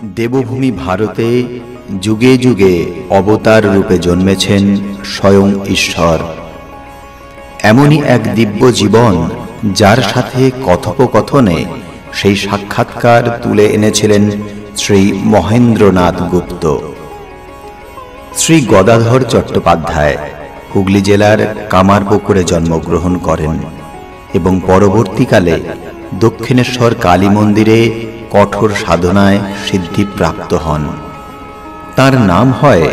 দেবভূমি ভারতে যুগে যুগে অবতার রূপে জন্মেছেন স্বয়ং ঈশ্বর। এমনই এক দিব্য জীবন যার সাথে কথোপকথনে সেই সাক্ষাৎকার তুলে এনেছিলেন শ্রী মহেন্দ্রনাথ গুপ্ত। শ্রী গদাধর চট্টোপাধ্যায় হুগলি জেলার কামারপুকুরে জন্মগ্রহণ করেন এবং পরবর্তীকালে দক্ষিণেশ্বর কালী মন্দিরে কঠোর সাধনায় সিদ্ধিপ্রাপ্ত হন। তার নাম হয়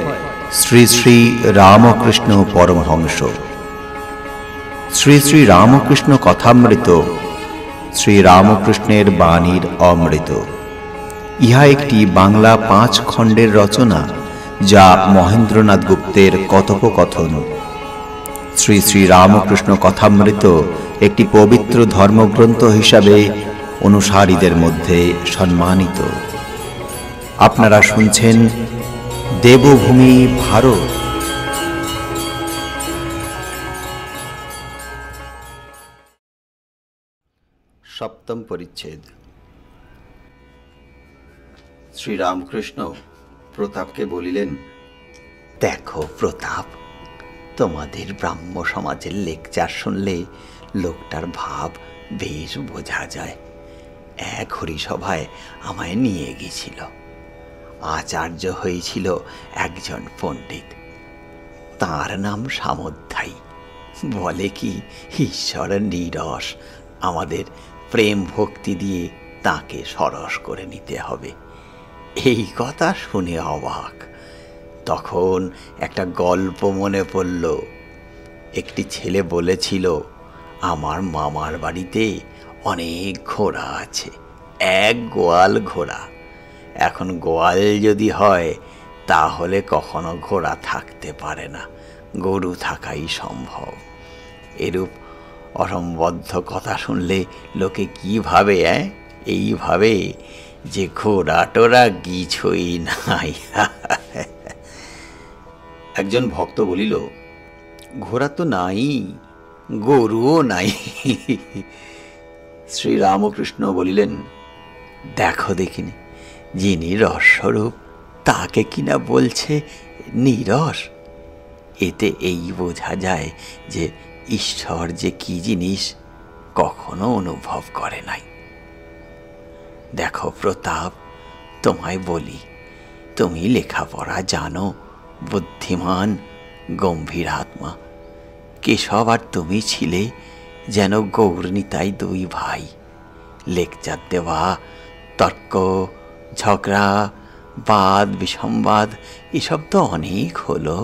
শ্রী শ্রী রামকৃষ্ণ পরমহংস। শ্রী শ্রী রামকৃষ্ণ কথামৃত শ্রী রামকৃষ্ণের বাণীর অমৃত। ইহা একটি বাংলা 5 খণ্ডের রচনা, যা মহেন্দ্রনাথ গুপ্তের কথোপকথন। শ্রী শ্রী রামকৃষ্ণ কথামৃত একটি পবিত্র ধর্মগ্রন্থ হিসাবে অনুসারীদের মধ্যে সম্মানিত। আপনারা শুনছেন দেবভূমি ভারত। সপ্তম পরিচ্ছেদ। শ্রীরামকৃষ্ণ প্রতাপকে বলিলেন, দেখো প্রতাপ, তোমাদের ব্রাহ্ম সমাজের লেকচার শুনলে লোকটার ভাব বেশ বোঝা যায়। এক হরিসভায় আমায় নিয়ে গেছিল। আচার্য হয়েছিল একজন পণ্ডিত, তার নাম সামধ্যায়ী। বলে কি ঈশ্বর নিরস, আমাদের প্রেম ভক্তি দিয়ে তাকে সরস করে নিতে হবে। এই কথা শুনে অবাক। তখন একটা গল্প মনে পড়ল। একটি ছেলে বলেছিল, আমার মামার বাড়িতে অনেক ঘোড়া আছে, এক গোয়াল ঘোড়া। এখন গোয়াল যদি হয় তাহলে কখনো ঘোড়া থাকতে পারে না, গরু থাকাই সম্ভব। এরূপ অসম্বদ্ধ কথা শুনলে লোকে কি ভাবে? এইভাবে যে ঘোড়া টোরা কিছুই নাই। একজন ভক্ত বলিল, ঘোড়া তো নাই, গরুও নাই। শ্রীরামকৃষ্ণ বলিলেন, দেখো দেখিনি, যিনি রসস্বরূপ তাকে কিনা বলছে নিরস। এতে এই বোঝা যায় যে ঈশ্বর যে কি জিনিস কখনো অনুভব করে নাই। দেখো প্রতাপ, তোমায় বলি, তুমি লেখাপড়া জানো, বুদ্ধিমান, গম্ভীর আত্মা। কেশব আর তুমি ছিলে যেন গৌরনীতাই 2 ভাই। লেকচার দেওয়া, তর্ক, ঝগড়া, বাদ বিসম্বাদ এসব তো অনেক হলো।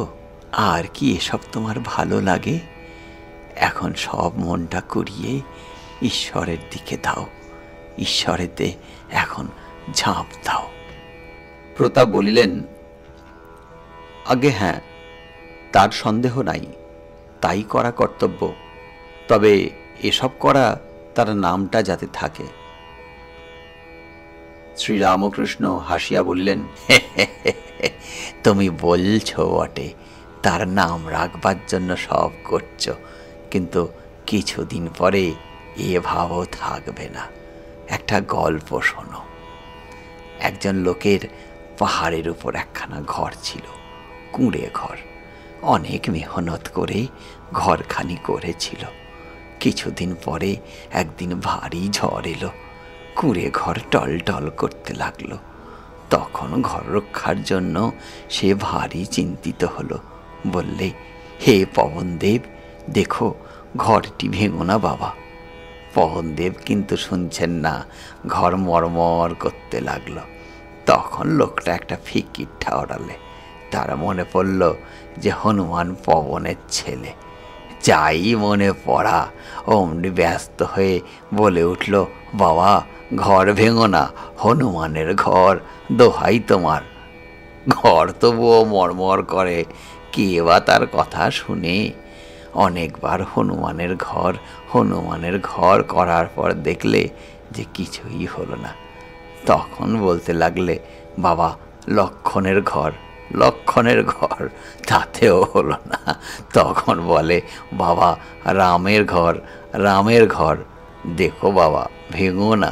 আর কি এসব তোমার ভালো লাগে? এখন সব মনটা কুড়িয়ে ঈশ্বরের দিকে দাও, ঈশ্বরেতে এখন ঝাঁপ দাও। প্রতাপ বলিলেন, আগে হ্যাঁ, তার সন্দেহ নাই, তাই করা কর্তব্য। তবে এসব করা তার নামটা যাতে থাকে। শ্রীরামকৃষ্ণ হাসিয়া বলিলেন, তুমি বলছো বটে, তার নাম রাখবার জন্য সব করছো, কিন্তু কিছুদিন পরে এ ভাবও থাকবে না। একটা গল্প শোনো। একজন লোকের পাহাড়ের উপর একখানা ঘর ছিল, কুঁড়ে ঘর। অনেক মেহনত করে ঘরখানি করেছিল। কিছুদিন পরে একদিন ভারী ঝড় এলো, কুঁড়ে ঘর টলটল করতে লাগলো। তখন ঘর রক্ষার জন্য সে ভারী চিন্তিত হলো। বললে, হে পবনদেব, দেখো ঘরটি ভেঙো না বাবা। পবনদেব কিন্তু শুনছেন না, ঘর মরমর করতে লাগলো। তখন লোকটা একটা ফিকির ঠাওরালে। তার মনে পড়ল যে হনুমান পবনের ছেলে। যাই মনে পড়া, অমনি ব্যস্ত হয়ে বলে উঠল, বাবা ঘর ভেঙো না, হনুমানের ঘর, দোহাই তোমার। ঘর তবুও মরমর করে, কে বা তার কথা শুনে। অনেকবার হনুমানের ঘর করার পর দেখলে যে কিছুই হলো না। তখন বলতে লাগলে, বাবা লক্ষণের ঘর, তাতেও হলো না। তখন বলে, বাবা রামের ঘর, দেখো বাবা ভেঙো না,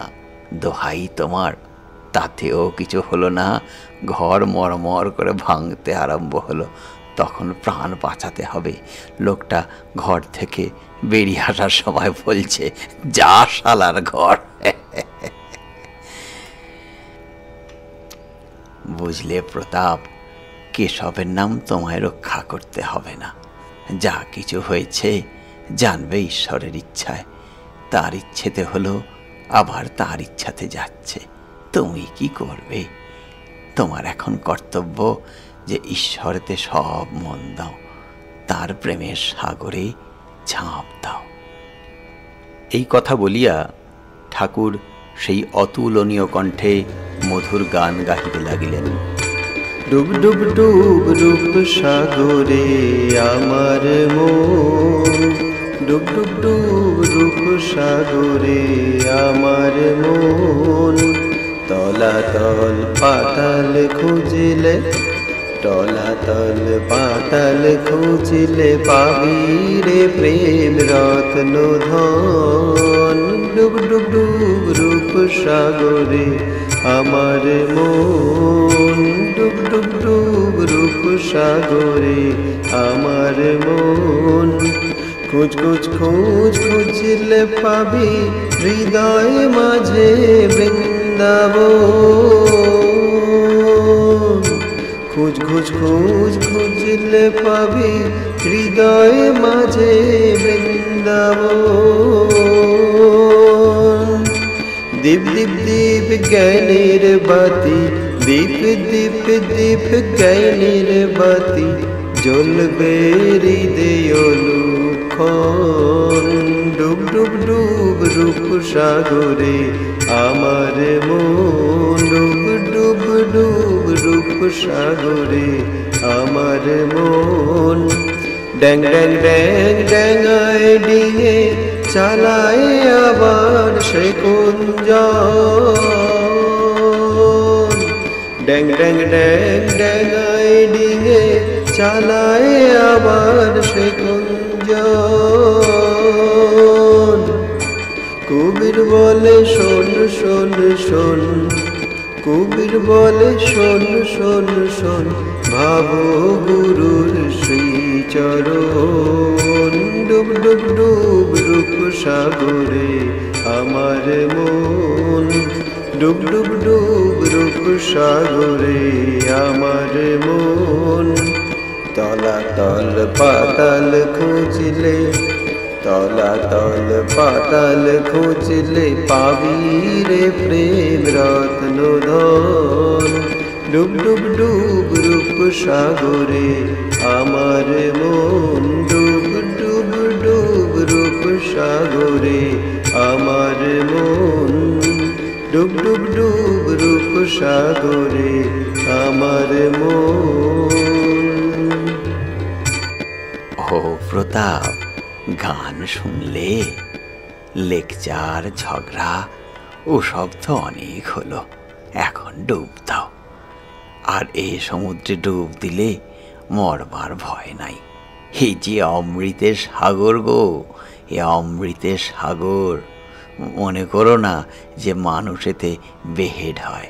দোহাই তোমার। তাতেও কিছু হলো না, ঘর মরমর করে ভাঙতে আরম্ভ হলো। তখন প্রাণ বাঁচাতে হবে। লোকটা ঘর থেকে বেরিয়ে আসার সময় বলছে, যা শালার ঘর। বুঝলে প্রতাপ, কেশবের নাম তোমায় রক্ষা করতে হবে না। যা কিছু হয়েছে জানবে ঈশ্বরের ইচ্ছায়। তার ইচ্ছেতে হলো, আবার তার ইচ্ছাতে যাচ্ছে। তুমি কি করবে? তোমার এখন কর্তব্য যে ঈশ্বরেতে সব মন দাও, তার প্রেমের সাগরে ঝাঁপ দাও। এই কথা বলিয়া ঠাকুর সেই অতুলনীয় কণ্ঠে মধুর গান গাহিতে লাগিলেন। ডুব ডুব ডুব রূপ সাগরে আমার মন, ডুব ডুব ডুব রূপ সাগরে আমার মন। তলাতল পাতাল খুঁজলে, তলাতল পাতাল খুঁজলে পাবি রে প্রেম রত্ন ধন। ডুব ডুব ডুব রূপ সাগরে আমার মন, ডুব ডুব ডুব রূপ সাগরে আমার মন। খোঁজ খোঁজ খোঁজ খুঁজলে পাবি হৃদয় মাঝে বৃন্দাবন। খোঁজ খোঁজ খোঁজ খুঁজলে পাবি হৃদয় মাঝে বৃন্দাবন। দীপ দীপ দীপ জ্ঞানের বাতি, দীপ দীপ দীপ জ্ঞানের বাতি, জ্বলবে হৃদয় লুক্ষণ। ডুব ডুব ডুব রূপ সাগরে আমার মন, ডুব ডুব ডুব রূপ সাগরে আমার মন। ড্যাং ড্যাং ড্যাং ড্যাঙায় ডিঙে চালায় আবার সে কুঞ্জন। ড্যাং ড্যাং ড্যাং ড্যাঙায় ডিঙে চালায় আবার সে কুঞ্জন। কবির বলে শোন শোন শোন, কবির বলে শোন শোন শোন, ভাবো গুরুর শ্রীচরণ। ডুব ডুব ডুব রূপ সাগরে আমার মন, ডুব ডুব ডুব রূপ সাগরে আমার মন। তলাতল পাতাল খুঁজলে, তলাতল পাতাল খুঁজলে পাবি রে প্রেম রত্ন ধন। ডুব ডুব ডুব রূপ সাগরে আমার মন, ডুব ডুব ডুব রূপ সাগরে আমার মন। ডুব ডুব ডুব রূপ সাগরে আমার মন। ও প্রতাপ, গান শুনলে? লেকচার ঝগড়া ওসব তো অনেক হলো, এখন ডুব দাও। আর এই সমুদ্রে ডুব দিলে মরবার ভয় নাই। এই যে অমৃতের সাগর গো, এ অমৃতের সাগর। মনে করো না যে মানুষ এতে বেহেড হয়,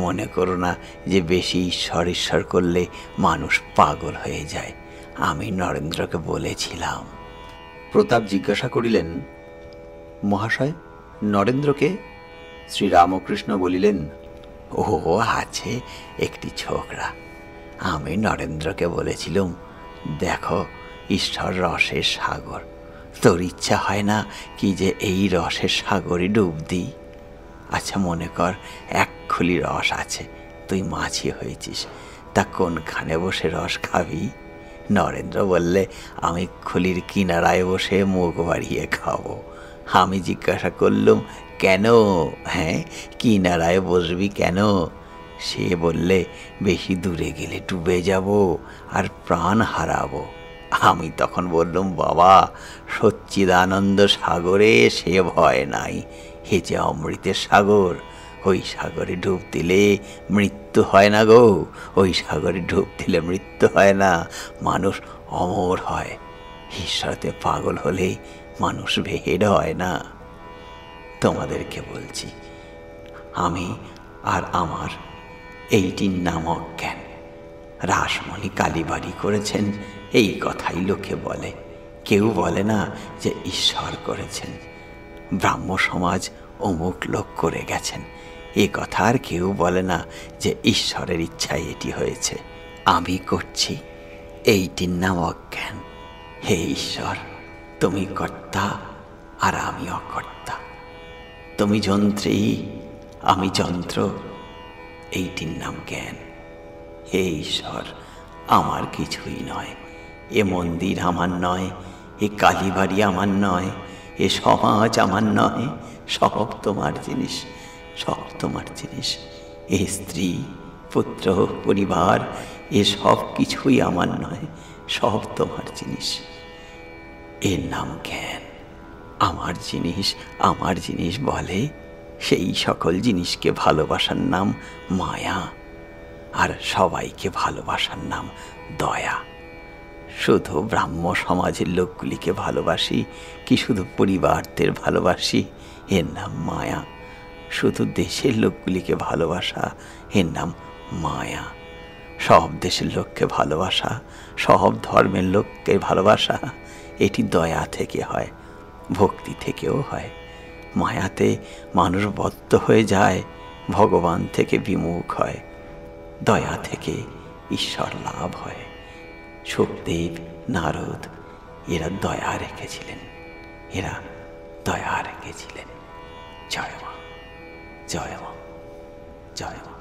মনে করো না যে বেশি ঈশ্বর ঈশ্বর করলে মানুষ পাগল হয়ে যায়। আমি নরেন্দ্রকে বলেছিলাম। প্রতাপ জিজ্ঞাসা করিলেন, মহাশয়, নরেন্দ্রকে? শ্রীরামকৃষ্ণ বলিলেন, ও আছে একটি ছোকরা। আমি নরেন্দ্রকে বলেছিলাম, দেখো ঈশ্বর রসের সাগর, তোর ইচ্ছা হয় না কি যে এই রসের সাগরে ডুব দিই? আচ্ছা মনে কর এক খুলি রস আছে, তুই মাছি হয়েছিস, তা কোনখানে বসে রস খাবি? নরেন্দ্র বললে, আমি খুলির কিনারায় বসে মুখ বাড়িয়ে খাবো। আমি জিজ্ঞাসা করলুম, কেন? হ্যাঁ, কিনারায় বসবি কেন? সে বললে, বেশি দূরে গেলে ডুবে যাব আর প্রাণ হারাবো। আমি তখন বললুম, বাবা, সচ্চিদানন্দ সাগরে সে ভয় নাই। হে যে অমৃতের সাগর, ওই সাগরে ডুব দিলে মৃত্যু হয় না গো, ওই সাগরে ডুব দিলে মৃত্যু হয় না, মানুষ অমর হয়। ঈশ্বরতে পাগল হলে মানুষ বেহেড হয় না। তোমাদেরকে বলছি, আমি আর আমার এইটির নাম অজ্ঞান। রাসমণি কালীবাড়ি করেছেন এই কথাই লোকে বলে, কেউ বলে না যে ঈশ্বর করেছেন। ব্রাহ্ম সমাজ অমুক লোক করে গেছেন, এ কথা আর কেউ বলে না যে ঈশ্বরের ইচ্ছায় এটি হয়েছে। আমি করছি, এইটির নাম অজ্ঞান। হে ঈশ্বর, তুমি কর্তা আর আমি অকর্তা। তুমি যন্ত্রী, আমি যন্ত্র, এইটির নাম জ্ঞান। হে ঈশ্বর, আমার কিছুই নয়। এ মন্দির আমার নয়, এ কালীবাড়ি আমার নয়, এ সমাজ আমার নয়, সব তোমার জিনিস, সব তোমার জিনিস। এ স্ত্রী, পুত্র, পরিবার, এ সব কিছুই আমার নয়, সব তোমার জিনিস। এর নাম জ্ঞান। আমার জিনিস, আমার জিনিস বলে, সেই সকল জিনিসকে ভালোবাসার নাম মায়া, আর সবাইকে ভালোবাসার নাম দয়া। শুধু ব্রাহ্ম সমাজের লোকগুলিকে ভালোবাসি কি শুধু পরিবারদের ভালোবাসি, এর নাম মায়া। শুধু দেশের লোকগুলিকে ভালোবাসা, এর নাম মায়া। সব দেশের লোককে ভালোবাসা, সব ধর্মের লোককে ভালোবাসা, এটি দয়া থেকে হয়, ভক্তি থেকেও হয়। মায়াতে মানুষ বদ্ধ হয়ে যায়, ভগবান থেকে বিমুখ হয়। দয়া থেকে ঈশ্বর লাভ হয়। সুখদেব, নারদ, এরা দয়া রেখেছিলেন, এরা দয়া রেখেছিলেন। জয় মা, জয় মা, জয় মা।